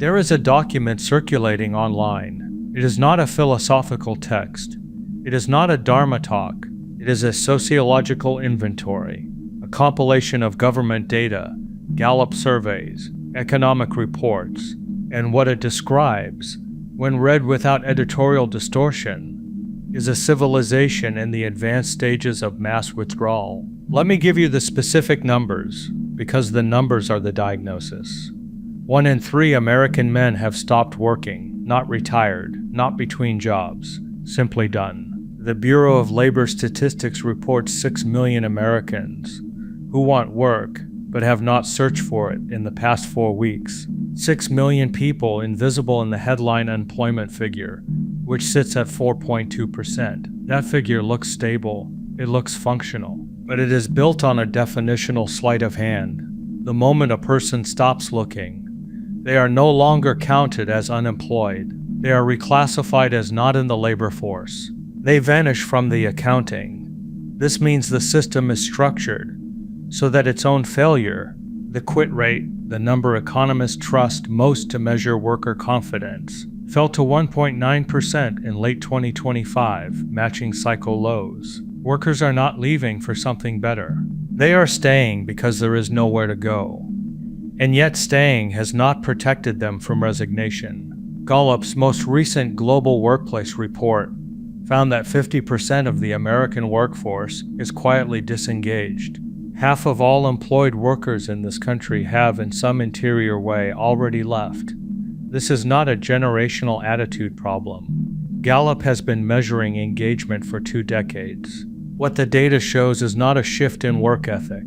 There is a document circulating online. It is not a philosophical text. It is not a Dharma talk. It is a sociological inventory, a compilation of government data, Gallup surveys, economic reports, and what it describes, when read without editorial distortion, is a civilization in the advanced stages of mass withdrawal. Let me give you the specific numbers, because the numbers are the diagnosis. 1 in 3 American men have stopped working, not retired, not between jobs, simply done. The Bureau of Labor Statistics reports 6 million Americans who want work but have not searched for it in the past 4 weeks. 6 million people invisible in the headline unemployment figure, which sits at 4.2%. That figure looks stable, it looks functional, but it is built on a definitional sleight of hand. The moment a person stops looking, they are no longer counted as unemployed. They are reclassified as not in the labor force. They vanish from the accounting. This means the system is structured so that its own failure, the quit rate, the number economists trust most to measure worker confidence, fell to 1.9% in late 2025, matching cycle lows. Workers are not leaving for something better. They are staying because there is nowhere to go. And yet staying has not protected them from resignation. Gallup's most recent global workplace report found that 50% of the American workforce is quietly disengaged. Half of all employed workers in this country have, in some interior way, already left. This is not a generational attitude problem. Gallup has been measuring engagement for 2 decades. What the data shows is not a shift in work ethic.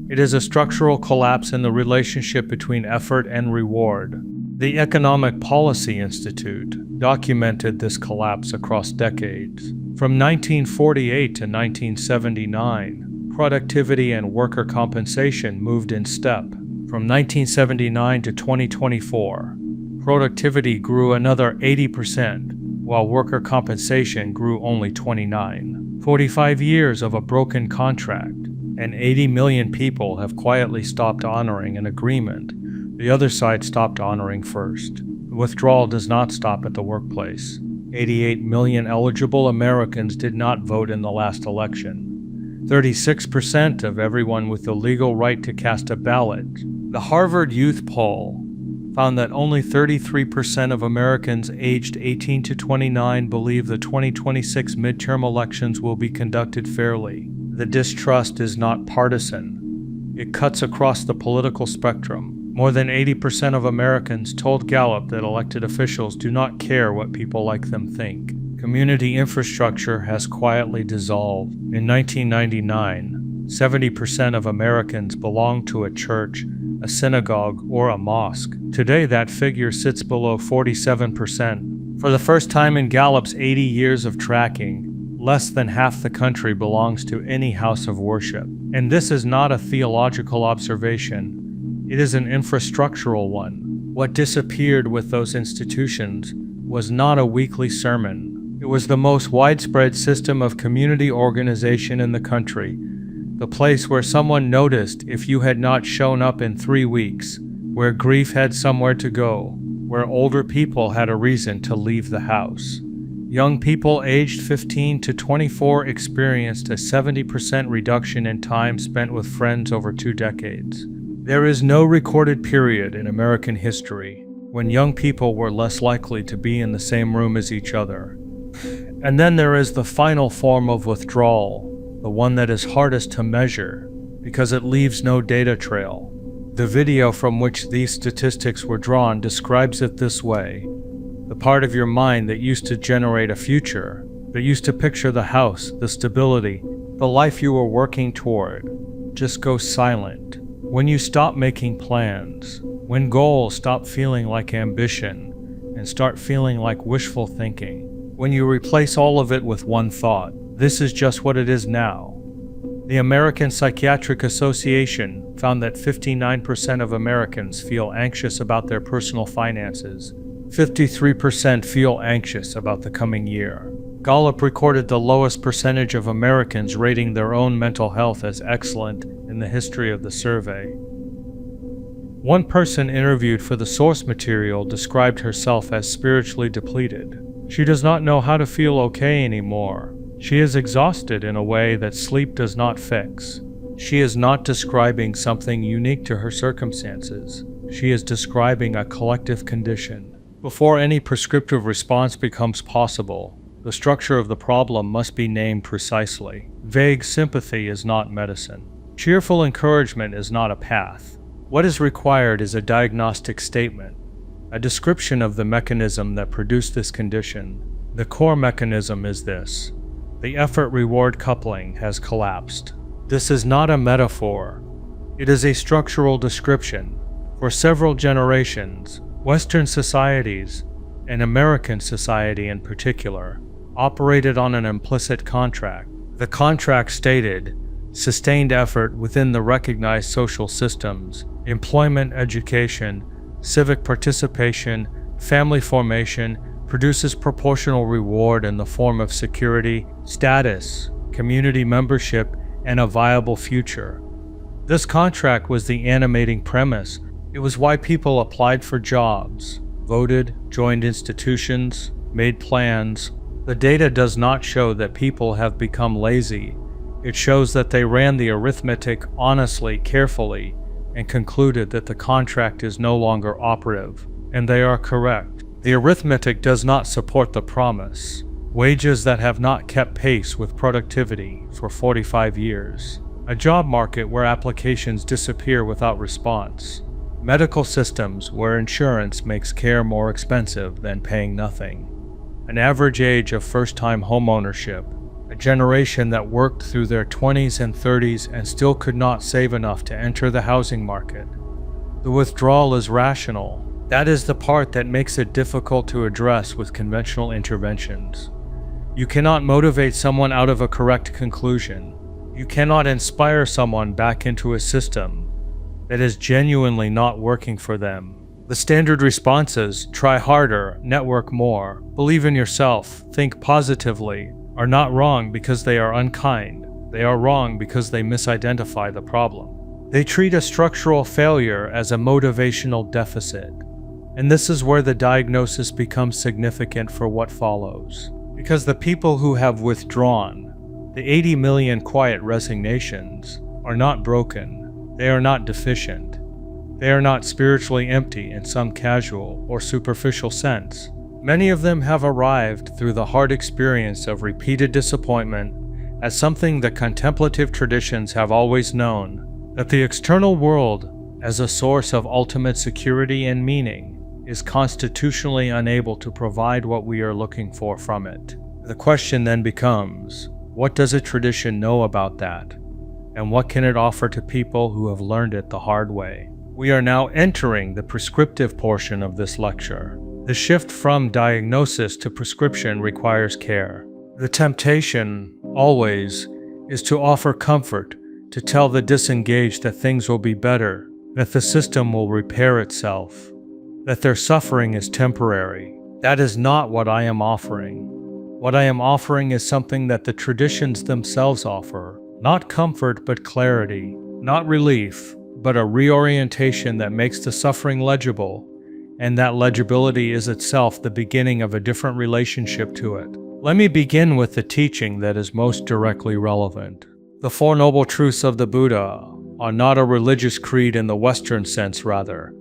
It is a structural collapse in the relationship between effort and reward. The Economic Policy Institute documented this collapse across decades. From 1948 to 1979, productivity and worker compensation moved in step. From 1979 to 2024, productivity grew another 80%, while worker compensation grew only 29%. 45 years of a broken contract, and 80 million people have quietly stopped honoring an agreement the other side stopped honoring first. The withdrawal does not stop at the workplace. 88 million eligible Americans did not vote in the last election. 36% of everyone with the legal right to cast a ballot. The Harvard Youth Poll found that only 33% of Americans aged 18 to 29 believe the 2026 midterm elections will be conducted fairly. The distrust is not partisan. It cuts across the political spectrum. More than 80% of Americans told Gallup that elected officials do not care what people like them think. Community infrastructure has quietly dissolved. In 1999, 70% of Americans belonged to a church, a synagogue, or a mosque. Today, that figure sits below 47%. For the first time in Gallup's 80 years of tracking, less than half the country belongs to any house of worship. And this is not a theological observation. It is an infrastructural one. What disappeared with those institutions was not a weekly sermon. It was the most widespread system of community organization in the country, the place where someone noticed if you had not shown up in 3 weeks, where grief had somewhere to go, where older people had a reason to leave the house. Young people aged 15 to 24 experienced a 70% reduction in time spent with friends over 2 decades. There is no recorded period in American history when young people were less likely to be in the same room as each other. And then there is the final form of withdrawal, the one that is hardest to measure because it leaves no data trail. The video from which these statistics were drawn describes it this way. The part of your mind that used to generate a future, that used to picture the house, the stability, the life you were working toward, just goes silent. When you stop making plans, when goals stop feeling like ambition and start feeling like wishful thinking, when you replace all of it with one thought, this is just what it is now. The American Psychiatric Association found that 59% of Americans feel anxious about their personal finances. 53% feel anxious about the coming year. Gallup recorded the lowest percentage of Americans rating their own mental health as excellent in the history of the survey. One person interviewed for the source material described herself as spiritually depleted. She does not know how to feel okay anymore. She is exhausted in a way that sleep does not fix. She is not describing something unique to her circumstances. She is describing a collective condition. Before any prescriptive response becomes possible, the structure of the problem must be named precisely. Vague sympathy is not medicine. Cheerful encouragement is not a path. What is required is a diagnostic statement, a description of the mechanism that produced this condition. The core mechanism is this: the effort-reward coupling has collapsed. This is not a metaphor. It is a structural description. For several generations, Western societies, and American society in particular, operated on an implicit contract. The contract stated, sustained effort within the recognized social systems, employment, education, civic participation, family formation, produces proportional reward in the form of security, status, community membership, and a viable future. This contract was the animating premise. It was why people applied for jobs, voted, joined institutions, made plans. The data does not show that people have become lazy. It shows that they ran the arithmetic honestly, carefully, and concluded that the contract is no longer operative, and they are correct. The arithmetic does not support the promise. Wages that have not kept pace with productivity for 45 years. A job market where applications disappear without response. Medical systems where insurance makes care more expensive than paying nothing. An average age of first-time homeownership. A generation that worked through their 20s and 30s and still could not save enough to enter the housing market. The withdrawal is rational. That is the part that makes it difficult to address with conventional interventions. You cannot motivate someone out of a correct conclusion. You cannot inspire someone back into a system that is genuinely not working for them. The standard responses, try harder, network more, believe in yourself, think positively, are not wrong because they are unkind. They are wrong because they misidentify the problem. They treat a structural failure as a motivational deficit. And this is where the diagnosis becomes significant for what follows. Because the people who have withdrawn, the 80 million quiet resignations, are not broken. They are not deficient. They are not spiritually empty in some casual or superficial sense. Many of them have arrived through the hard experience of repeated disappointment as something the contemplative traditions have always known, that the external world, as a source of ultimate security and meaning, is constitutionally unable to provide what we are looking for from it. The question then becomes, what does a tradition know about that? And what can it offer to people who have learned it the hard way? We are now entering the prescriptive portion of this lecture. The shift from diagnosis to prescription requires care. The temptation, always, is to offer comfort, to tell the disengaged that things will be better, that the system will repair itself, that their suffering is temporary. That is not what I am offering. What I am offering is something that the traditions themselves offer, not comfort but clarity, not relief, but a reorientation that makes the suffering legible, and that legibility is itself the beginning of a different relationship to it. Let me begin with the teaching that is most directly relevant. The Four Noble Truths of the Buddha are not a religious creed in the Western sense, rather.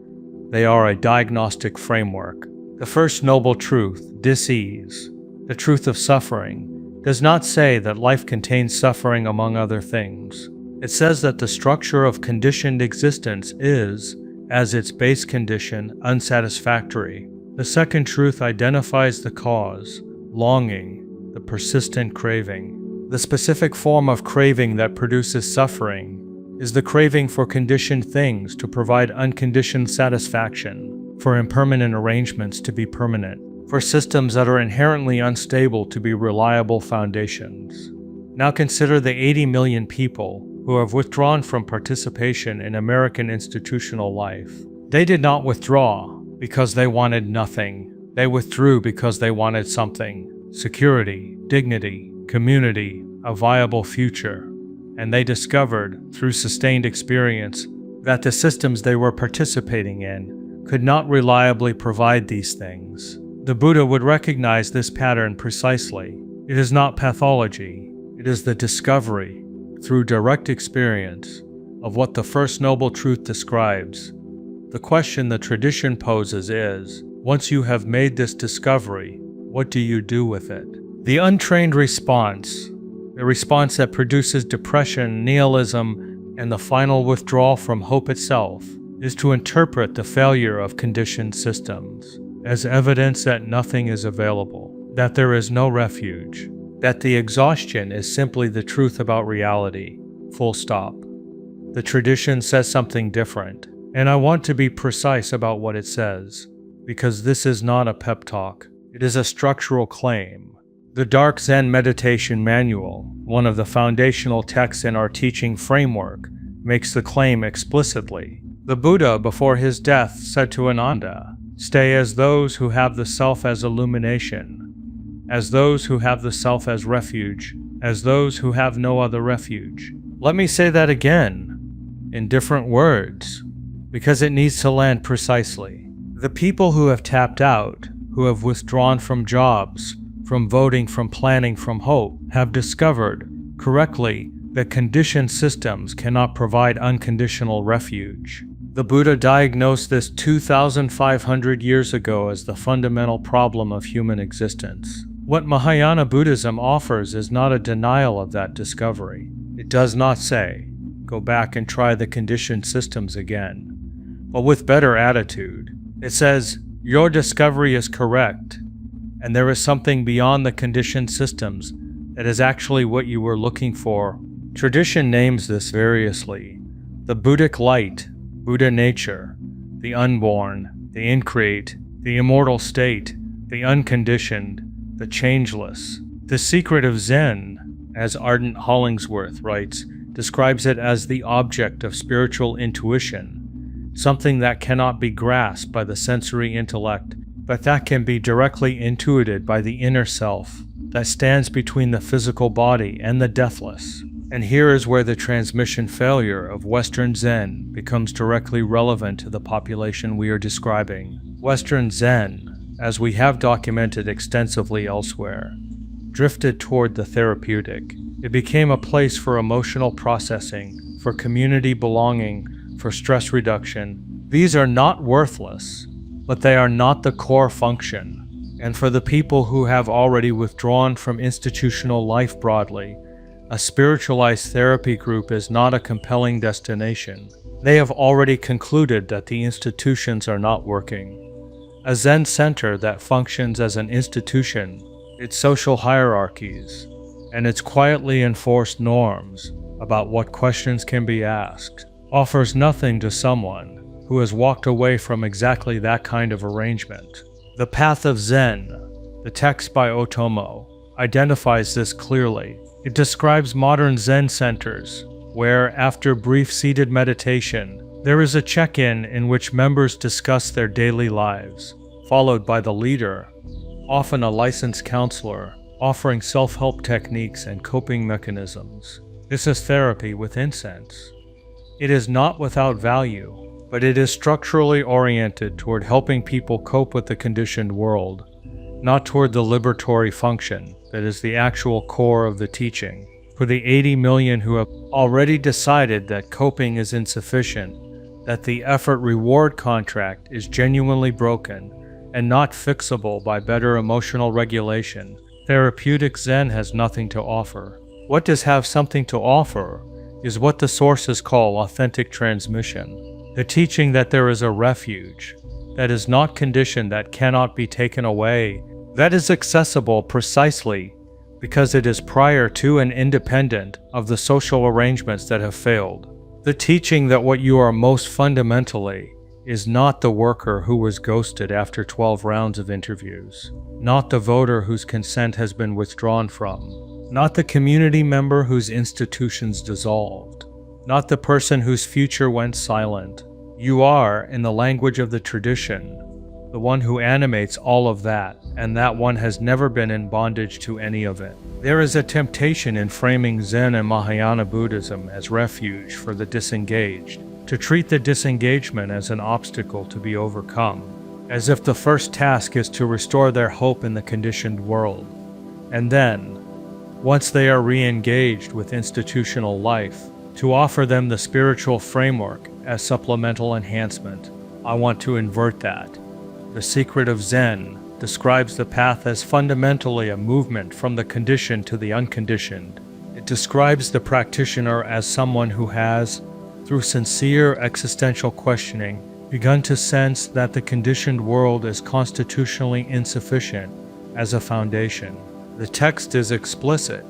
They are a diagnostic framework. The first noble truth, dis-ease, the truth of suffering, does not say that life contains suffering among other things. It says that the structure of conditioned existence is, as its base condition, unsatisfactory. The second truth identifies the cause, longing, the persistent craving. The specific form of craving that produces suffering is the craving for conditioned things to provide unconditioned satisfaction, for impermanent arrangements to be permanent, for systems that are inherently unstable to be reliable foundations. Now consider the 80 million people who have withdrawn from participation in American institutional life. They did not withdraw because they wanted nothing. They withdrew because they wanted something: security, dignity, community, a viable future. And they discovered, through sustained experience, that the systems they were participating in could not reliably provide these things. The Buddha would recognize this pattern precisely. It is not pathology, it is the discovery, through direct experience, of what the First Noble Truth describes. The question the tradition poses is, once you have made this discovery, what do you do with it? The untrained response, the response that produces depression, nihilism, and the final withdrawal from hope itself, is to interpret the failure of conditioned systems as evidence that nothing is available, that there is no refuge, that the exhaustion is simply the truth about reality, full stop. The tradition says something different, and I want to be precise about what it says, because this is not a pep talk, it is a structural claim. The Dark Zen Meditation Manual, one of the foundational texts in our teaching framework, makes the claim explicitly. The Buddha, before his death, said to Ananda, "Stay as those who have the self as illumination, as those who have the self as refuge, as those who have no other refuge." Let me say that again, in different words, because it needs to land precisely. The people who have tapped out, who have withdrawn from jobs, from voting, from planning, from hope, have discovered, correctly, that conditioned systems cannot provide unconditional refuge. The Buddha diagnosed this 2,500 years ago as the fundamental problem of human existence. What Mahayana Buddhism offers is not a denial of that discovery. It does not say, go back and try the conditioned systems again, but with better attitude. It says, your discovery is correct, and there is something beyond the conditioned systems that is actually what you were looking for. Tradition names this variously: the Buddhic light, Buddha nature, the unborn, the increate, the immortal state, the unconditioned, the changeless. The secret of Zen, as Ardent Hollingsworth writes, describes it as the object of spiritual intuition, something that cannot be grasped by the sensory intellect, but that can be directly intuited by the inner self that stands between the physical body and the deathless. And here is where the transmission failure of Western Zen becomes directly relevant to the population we are describing. Western Zen, as we have documented extensively elsewhere, drifted toward the therapeutic. It became a place for emotional processing, for community belonging, for stress reduction. These are not worthless, but they are not the core function. And for the people who have already withdrawn from institutional life broadly, a spiritualized therapy group is not a compelling destination. They have already concluded that the institutions are not working. A Zen center that functions as an institution, its social hierarchies, and its quietly enforced norms about what questions can be asked, offers nothing to someone who has walked away from exactly that kind of arrangement. The Path of Zen, the text by Otomo, identifies this clearly. It describes modern Zen centers, where, after brief seated meditation, there is a check-in in which members discuss their daily lives, followed by the leader, often a licensed counselor, offering self-help techniques and coping mechanisms. This is therapy with incense. It is not without value, but it is structurally oriented toward helping people cope with the conditioned world, not toward the liberatory function that is the actual core of the teaching. For the 80 million who have already decided that coping is insufficient, that the effort-reward contract is genuinely broken and not fixable by better emotional regulation, therapeutic Zen has nothing to offer. What does have something to offer is what the sources call authentic transmission, the teaching that there is a refuge, that is not conditioned, that cannot be taken away, that is accessible precisely because it is prior to and independent of the social arrangements that have failed. The teaching that what you are most fundamentally is not the worker who was ghosted after 12 rounds of interviews, not the voter whose consent has been withdrawn from, not the community member whose institutions dissolved, not the person whose future went silent. You are, in the language of the tradition, the one who animates all of that, and that one has never been in bondage to any of it. There is a temptation in framing Zen and Mahayana Buddhism as refuge for the disengaged, to treat the disengagement as an obstacle to be overcome, as if the first task is to restore their hope in the conditioned world. And then, once they are re-engaged with institutional life, to offer them the spiritual framework as supplemental enhancement. I want to invert that. The Secret of Zen describes the path as fundamentally a movement from the conditioned to the unconditioned. It describes the practitioner as someone who has, through sincere existential questioning, begun to sense that the conditioned world is constitutionally insufficient as a foundation. The text is explicit.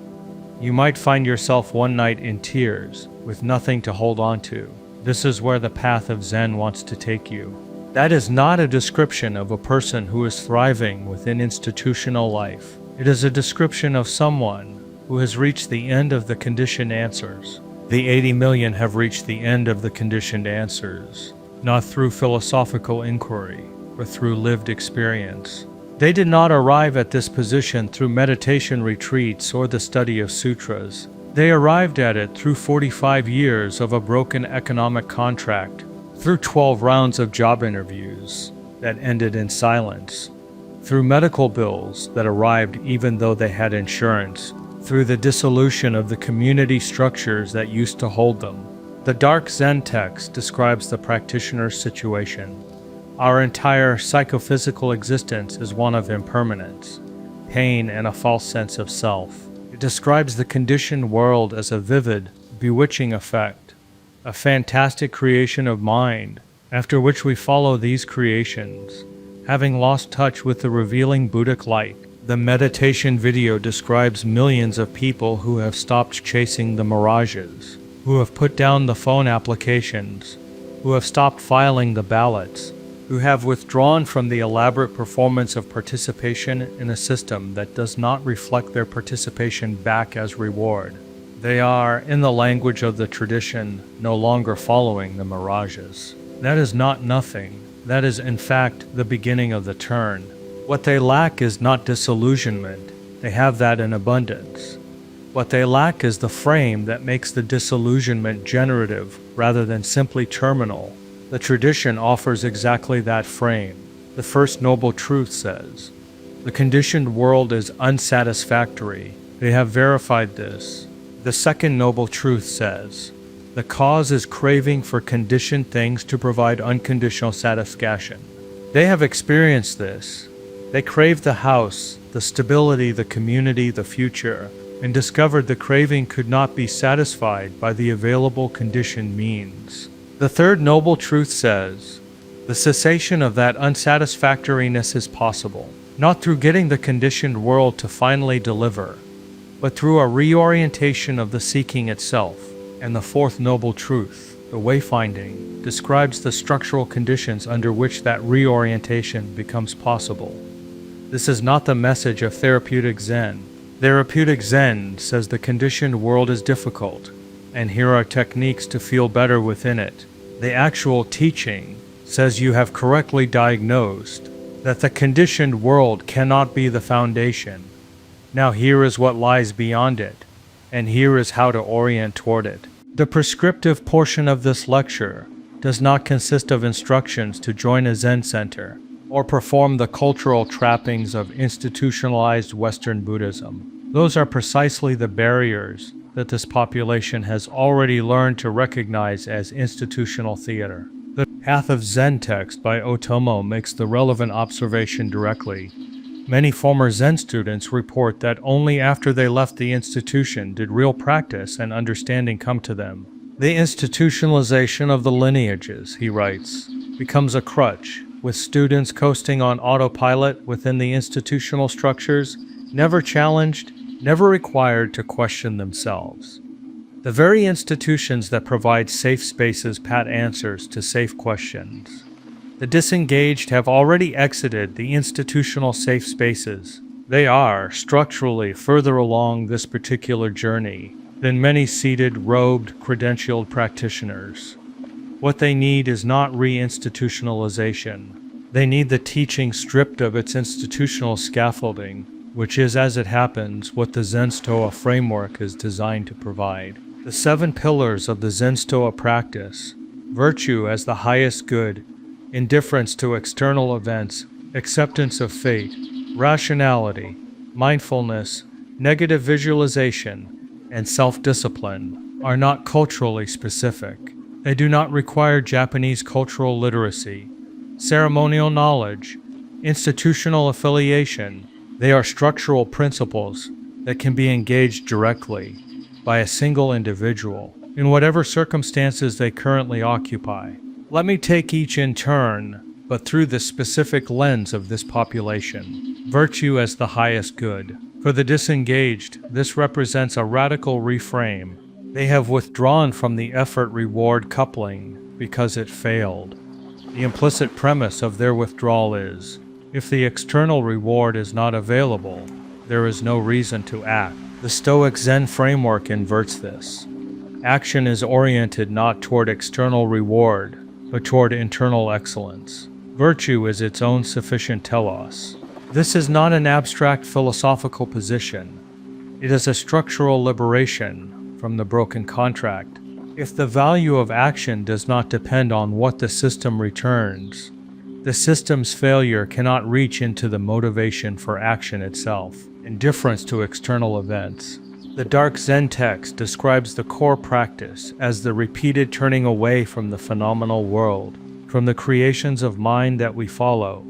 You might find yourself one night in tears, with nothing to hold on to. This is where the path of Zen wants to take you. That is not a description of a person who is thriving within institutional life. It is a description of someone who has reached the end of the conditioned answers. The 80 million have reached the end of the conditioned answers, not through philosophical inquiry, but through lived experience. They did not arrive at this position through meditation retreats or the study of sutras. They arrived at it through 45 years of a broken economic contract, through 12 rounds of job interviews that ended in silence, through medical bills that arrived even though they had insurance, through the dissolution of the community structures that used to hold them. The dark Zen text describes the practitioner's situation. Our entire psychophysical existence is one of impermanence, pain, and a false sense of self. It describes the conditioned world as a vivid, bewitching effect, a fantastic creation of mind, after which we follow these creations, having lost touch with the revealing Buddhic light. The meditation video describes millions of people who have stopped chasing the mirages, who have put down the phone applications, who have stopped filing the ballots, who have withdrawn from the elaborate performance of participation in a system that does not reflect their participation back as reward. They are, in the language of the tradition, no longer following the mirages. That is not nothing. That is, in fact, the beginning of the turn. What they lack is not disillusionment. They have that in abundance. What they lack is the frame that makes the disillusionment generative rather than simply terminal. The tradition offers exactly that frame. The First Noble Truth says, the conditioned world is unsatisfactory. They have verified this. The Second Noble Truth says, the cause is craving for conditioned things to provide unconditional satisfaction. They have experienced this. They craved the house, the stability, the community, the future, and discovered the craving could not be satisfied by the available conditioned means. The Third Noble Truth says, the cessation of that unsatisfactoriness is possible, not through getting the conditioned world to finally deliver, but through a reorientation of the seeking itself. And the Fourth Noble Truth, the wayfinding, describes the structural conditions under which that reorientation becomes possible. This is not the message of therapeutic Zen. Therapeutic Zen says the conditioned world is difficult, and here are techniques to feel better within it. The actual teaching says you have correctly diagnosed that the conditioned world cannot be the foundation. Now here is what lies beyond it, and here is how to orient toward it. The prescriptive portion of this lecture does not consist of instructions to join a Zen center or perform the cultural trappings of institutionalized Western Buddhism. Those are precisely the barriers that this population has already learned to recognize as institutional theater. The Path of Zen text by Otomo makes the relevant observation directly. Many former Zen students report that only after they left the institution did real practice and understanding come to them. The institutionalization of the lineages, he writes, becomes a crutch, with students coasting on autopilot within the institutional structures, never challenged, never required to question themselves. The very institutions that provide safe spaces pat answers to safe questions. The disengaged have already exited the institutional safe spaces. They are, structurally, further along this particular journey than many seated, robed, credentialed practitioners. What they need is not re-institutionalization. They need the teaching stripped of its institutional scaffolding, which is, as it happens, what the ZenStoa framework is designed to provide. The 7 pillars of the ZenStoa practice virtue as the highest good, indifference to external events, acceptance of fate, rationality, mindfulness, negative visualization, and self-discipline are not culturally specific. They do not require Japanese cultural literacy, ceremonial knowledge, institutional affiliation. They are structural principles that can be engaged directly by a single individual in whatever circumstances they currently occupy. Let me take each in turn, but through the specific lens of this population. Virtue as the highest good. For the disengaged, this represents a radical reframe. They have withdrawn from the effort-reward coupling because it failed. The implicit premise of their withdrawal is, if the external reward is not available, there is no reason to act. The Stoic Zen framework inverts this. Action is oriented not toward external reward, but toward internal excellence. Virtue is its own sufficient telos. This is not an abstract philosophical position. It is a structural liberation from the broken contract. If the value of action does not depend on what the system returns, the system's failure cannot reach into the motivation for action itself. Indifference to external events. The dark Zen text describes the core practice as the repeated turning away from the phenomenal world, from the creations of mind that we follow,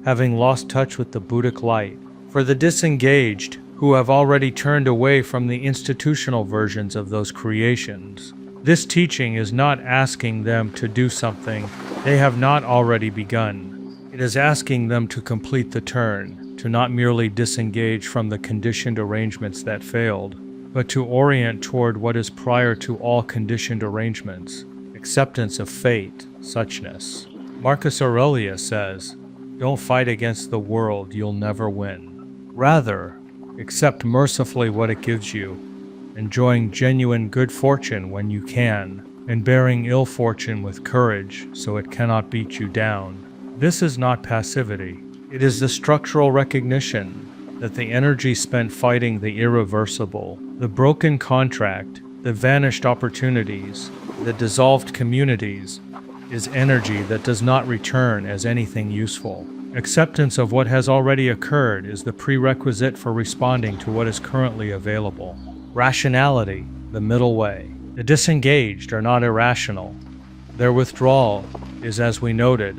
having lost touch with the Buddhic light. For the disengaged, who have already turned away from the institutional versions of those creations, this teaching is not asking them to do something they have not already begun. It is asking them to complete the turn, to not merely disengage from the conditioned arrangements that failed, but to orient toward what is prior to all conditioned arrangements, acceptance of fate, suchness. Marcus Aurelius says, "Don't fight against the world, you'll never win. Rather, accept mercifully what it gives you, enjoying genuine good fortune when you can, and bearing ill fortune with courage so it cannot beat you down." This is not passivity. It is the structural recognition that the energy spent fighting the irreversible, the broken contract, the vanished opportunities, the dissolved communities, is energy that does not return as anything useful. Acceptance of what has already occurred is the prerequisite for responding to what is currently available. Rationality, the middle way. The disengaged are not irrational. Their withdrawal is, as we noted,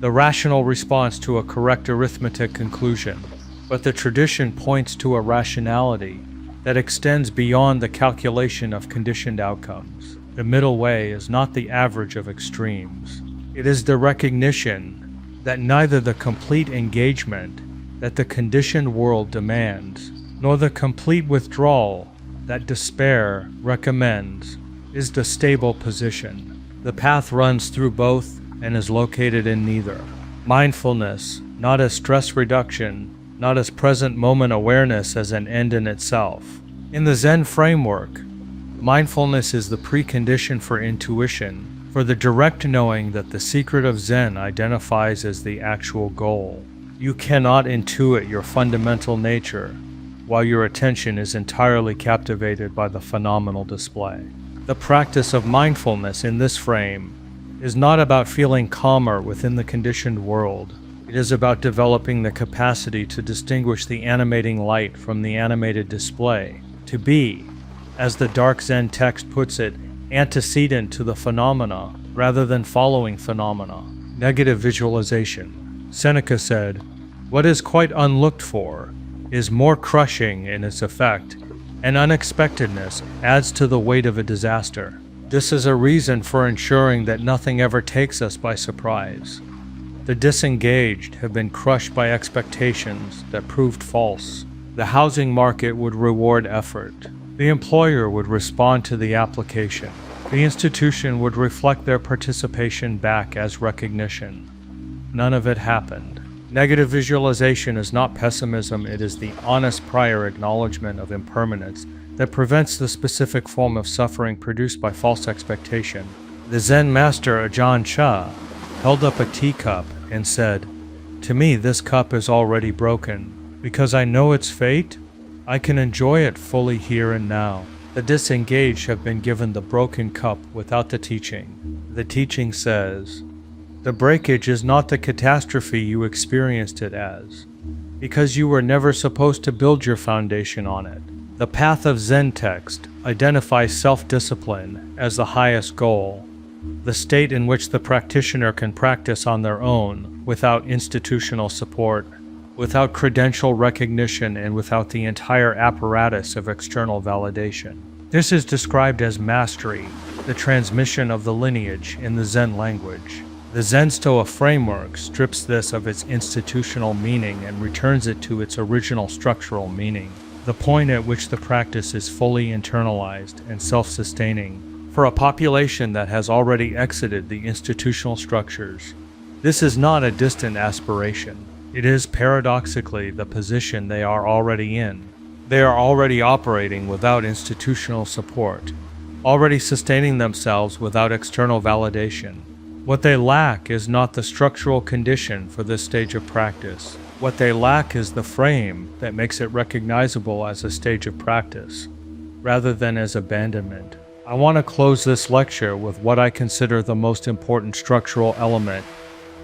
the rational response to a correct arithmetic conclusion, but the tradition points to a rationality that extends beyond the calculation of conditioned outcomes. The middle way is not the average of extremes. It is the recognition that neither the complete engagement that the conditioned world demands, nor the complete withdrawal that despair recommends, is the stable position. The path runs through both and is located in neither. Mindfulness, not as stress reduction, not as present moment awareness as an end in itself. In the Zen framework, mindfulness is the precondition for intuition, for the direct knowing that the secret of Zen identifies as the actual goal. You cannot intuit your fundamental nature while your attention is entirely captivated by the phenomenal display. The practice of mindfulness in this frame is not about feeling calmer within the conditioned world. It is about developing the capacity to distinguish the animating light from the animated display, to be, as the dark Zen text puts it, antecedent to the phenomena rather than following phenomena. Negative visualization. Seneca said, "What is quite unlooked for is more crushing in its effect, and unexpectedness adds to the weight of a disaster." This is a reason for ensuring that nothing ever takes us by surprise. The disengaged have been crushed by expectations that proved false. The housing market would reward effort. The employer would respond to the application. The institution would reflect their participation back as recognition. None of it happened. Negative visualization is not pessimism, it is the honest prior acknowledgement of impermanence that prevents the specific form of suffering produced by false expectation. The Zen master Ajahn Chah held up a teacup and said, "To me this cup is already broken. Because I know its fate, I can enjoy it fully here and now." The disengaged have been given the broken cup without the teaching. The teaching says, the breakage is not the catastrophe you experienced it as, because you were never supposed to build your foundation on it. The path of Zen text identifies self-discipline as the highest goal, the state in which the practitioner can practice on their own, without institutional support, without credential recognition, and without the entire apparatus of external validation. This is described as mastery, the transmission of the lineage in the Zen language. The ZenStoa framework strips this of its institutional meaning and returns it to its original structural meaning, the point at which the practice is fully internalized and self-sustaining for a population that has already exited the institutional structures. This is not a distant aspiration. It is paradoxically the position they are already in. They are already operating without institutional support, already sustaining themselves without external validation. What they lack is not the structural condition for this stage of practice. What they lack is the frame that makes it recognizable as a stage of practice, rather than as abandonment. I want to close this lecture with what I consider the most important structural element,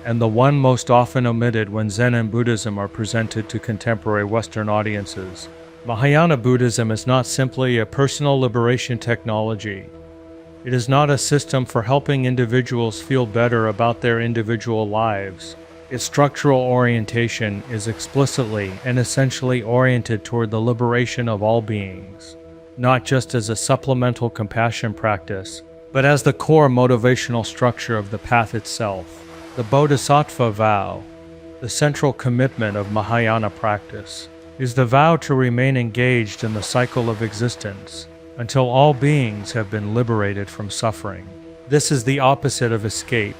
and the one most often omitted when Zen and Buddhism are presented to contemporary Western audiences. Mahayana Buddhism is not simply a personal liberation technology. It is not a system for helping individuals feel better about their individual lives. Its structural orientation is explicitly and essentially oriented toward the liberation of all beings, not just as a supplemental compassion practice, but as the core motivational structure of the path itself. The Bodhisattva vow, the central commitment of Mahayana practice, is the vow to remain engaged in the cycle of existence until all beings have been liberated from suffering. This is the opposite of escape.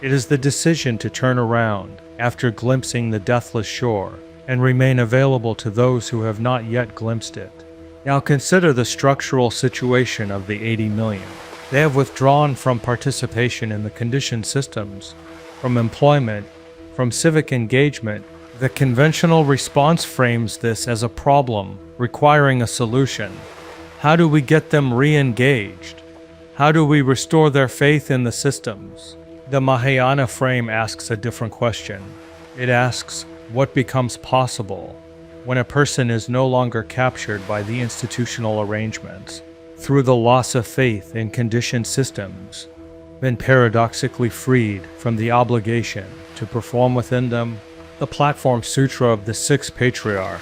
It is the decision to turn around after glimpsing the deathless shore and remain available to those who have not yet glimpsed it. Now consider the structural situation of the 80 million. They have withdrawn from participation in the conditioned systems, from employment, from civic engagement. The conventional response frames this as a problem requiring a solution. How do we get them re-engaged? How do we restore their faith in the systems? The Mahayana frame asks a different question. It asks, what becomes possible when a person is no longer captured by the institutional arrangements, through the loss of faith in conditioned systems, been paradoxically freed from the obligation to perform within them? The Platform Sutra of the Sixth Patriarch,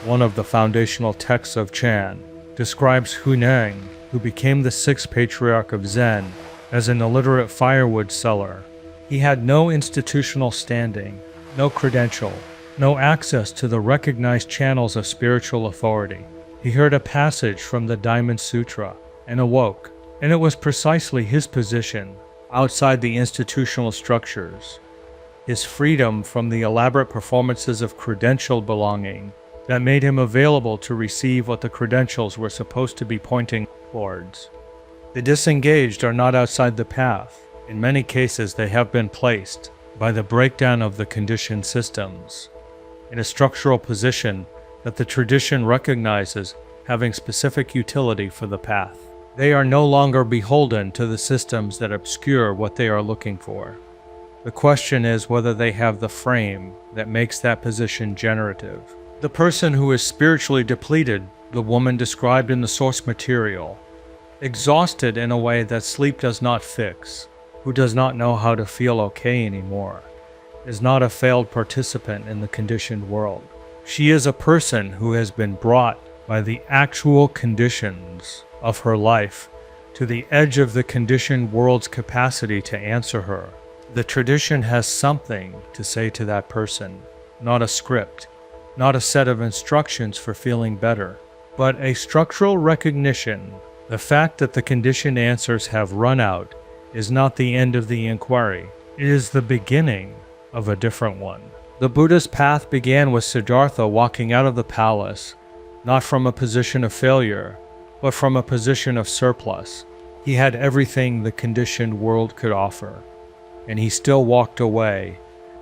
one of the foundational texts of Chan, describes Huineng, who became the sixth patriarch of Zen, as an illiterate firewood seller. He had no institutional standing, no credential, no access to the recognized channels of spiritual authority. He heard a passage from the Diamond Sutra and awoke, and it was precisely his position outside the institutional structures, his freedom from the elaborate performances of credential belonging, that made him available to receive what the credentials were supposed to be pointing towards. The disengaged are not outside the path. In many cases, they have been placed, by the breakdown of the conditioned systems, in a structural position that the tradition recognizes having specific utility for the path. They are no longer beholden to the systems that obscure what they are looking for. The question is whether they have the frame that makes that position generative. The person who is spiritually depleted, the woman described in the source material, exhausted in a way that sleep does not fix, who does not know how to feel okay anymore, is not a failed participant in the conditioned world. She is a person who has been brought by the actual conditions of her life to the edge of the conditioned world's capacity to answer her. The tradition has something to say to that person, not a script, not a set of instructions for feeling better, but a structural recognition. The fact that the conditioned answers have run out is not the end of the inquiry. It is the beginning of a different one. The Buddha's path began with Siddhartha walking out of the palace, not from a position of failure, but from a position of surplus. He had everything the conditioned world could offer, and he still walked away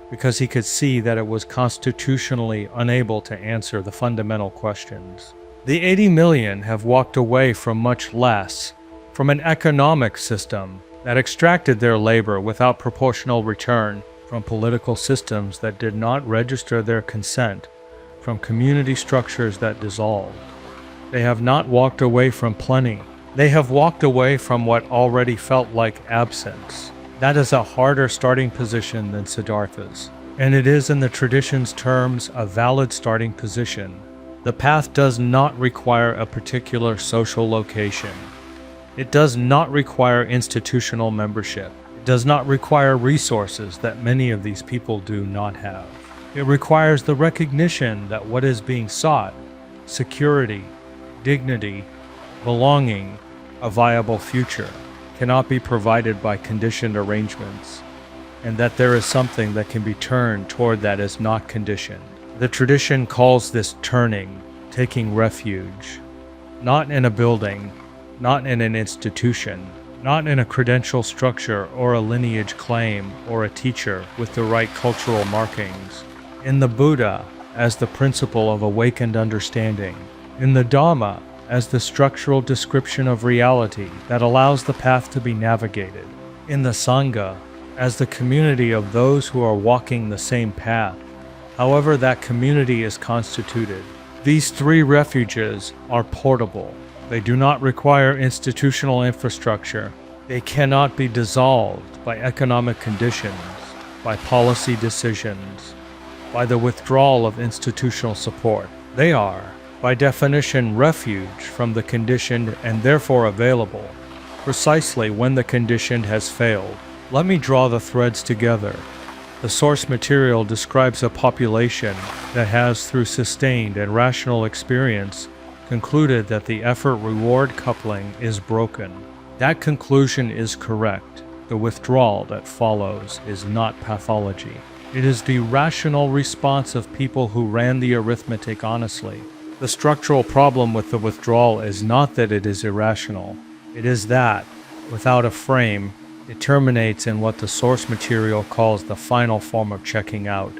because he could see that it was constitutionally unable to answer the fundamental questions. The 80 million have walked away from much less, from an economic system that extracted their labor without proportional return from political systems that did not register their consent, from community structures that dissolved. They have not walked away from plenty. They have walked away from what already felt like absence. That is a harder starting position than Siddhartha's, and it is in the tradition's terms a valid starting position. The path does not require a particular social location. It does not require institutional membership. It does not require resources that many of these people do not have. It requires the recognition that what is being sought, security, dignity, belonging, a viable future, cannot be provided by conditioned arrangements, and that there is something that can be turned toward that is not conditioned. The tradition calls this turning, taking refuge, not in a building, not in an institution, not in a credential structure or a lineage claim or a teacher with the right cultural markings, in the Buddha as the principle of awakened understanding, in the Dhamma as the structural description of reality that allows the path to be navigated, in the Sangha as the community of those who are walking the same path, however that community is constituted. These three refuges are portable. They do not require institutional infrastructure. They cannot be dissolved by economic conditions, by policy decisions, by the withdrawal of institutional support. They are, by definition, refuge from the conditioned and therefore available, precisely when the conditioned has failed. Let me draw the threads together. The source material describes a population that has, through sustained and rational experience, concluded that the effort-reward coupling is broken. That conclusion is correct. The withdrawal that follows is not pathology. It is the rational response of people who ran the arithmetic honestly. The structural problem with the withdrawal is not that it is irrational. It is that, without a frame, it terminates in what the source material calls the final form of checking out,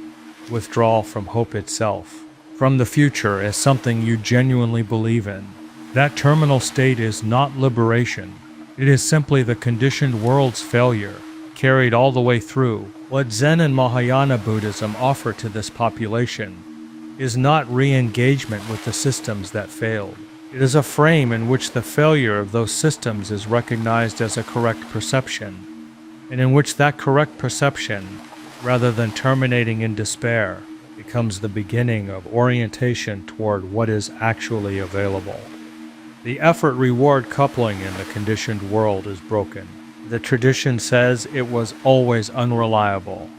withdrawal from hope itself, from the future as something you genuinely believe in. That terminal state is not liberation. It is simply the conditioned world's failure, carried all the way through. What Zen and Mahayana Buddhism offer to this population is not re-engagement with the systems that failed. It is a frame in which the failure of those systems is recognized as a correct perception, and in which that correct perception, rather than terminating in despair, becomes the beginning of orientation toward what is actually available. The effort-reward coupling in the conditioned world is broken. The tradition says it was always unreliable,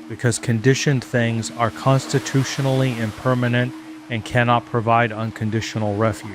because conditioned things are constitutionally impermanent and cannot provide unconditional refuge.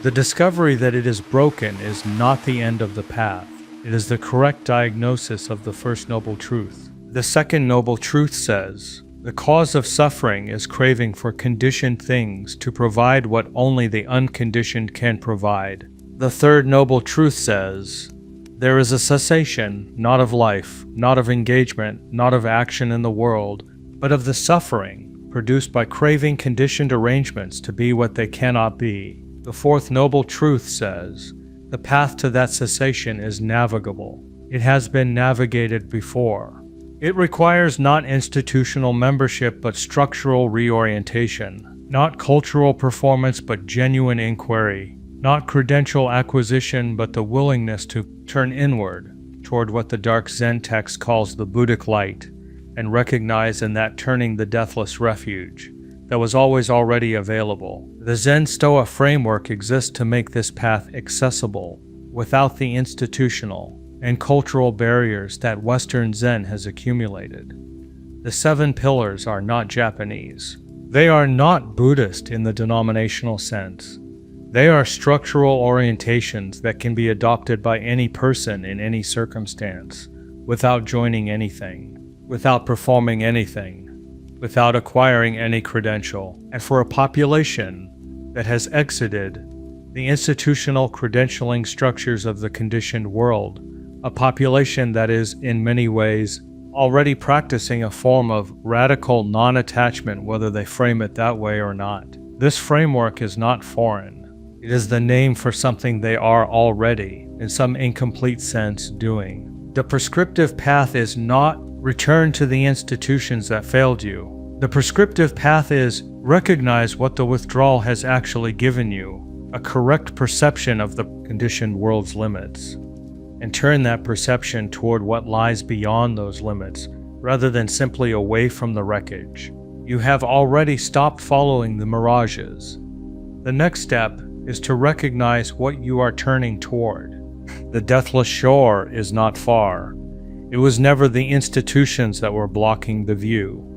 The discovery that it is broken is not the end of the path. It is the correct diagnosis of the first noble truth. The second noble truth says, the cause of suffering is craving for conditioned things to provide what only the unconditioned can provide. The third noble truth says, there is a cessation, not of life, not of engagement, not of action in the world, but of the suffering produced by craving conditioned arrangements to be what they cannot be. The fourth noble truth says, the path to that cessation is navigable. It has been navigated before. It requires not institutional membership but structural reorientation, not cultural performance but genuine inquiry, not credential acquisition but the willingness to turn inward toward what the dark Zen text calls the Buddhic light, and recognize in that turning the deathless refuge that was always already available. The ZenStoa framework exists to make this path accessible without the institutional and cultural barriers that Western Zen has accumulated. The 7 pillars are not Japanese. They are not Buddhist in the denominational sense. They are structural orientations that can be adopted by any person in any circumstance, without joining anything, without performing anything, without acquiring any credential, and for a population that has exited the institutional credentialing structures of the conditioned world, a population that is, in many ways, already practicing a form of radical non-attachment, whether they frame it that way or not. This framework is not foreign. It is the name for something they are already, in some incomplete sense, doing. The prescriptive path is not return to the institutions that failed you. The prescriptive path is recognize what the withdrawal has actually given you, a correct perception of the conditioned world's limits, and turn that perception toward what lies beyond those limits, rather than simply away from the wreckage. You have already stopped following the mirages. The next step is to recognize what you are turning toward. The deathless shore is not far. It was never the institutions that were blocking the view.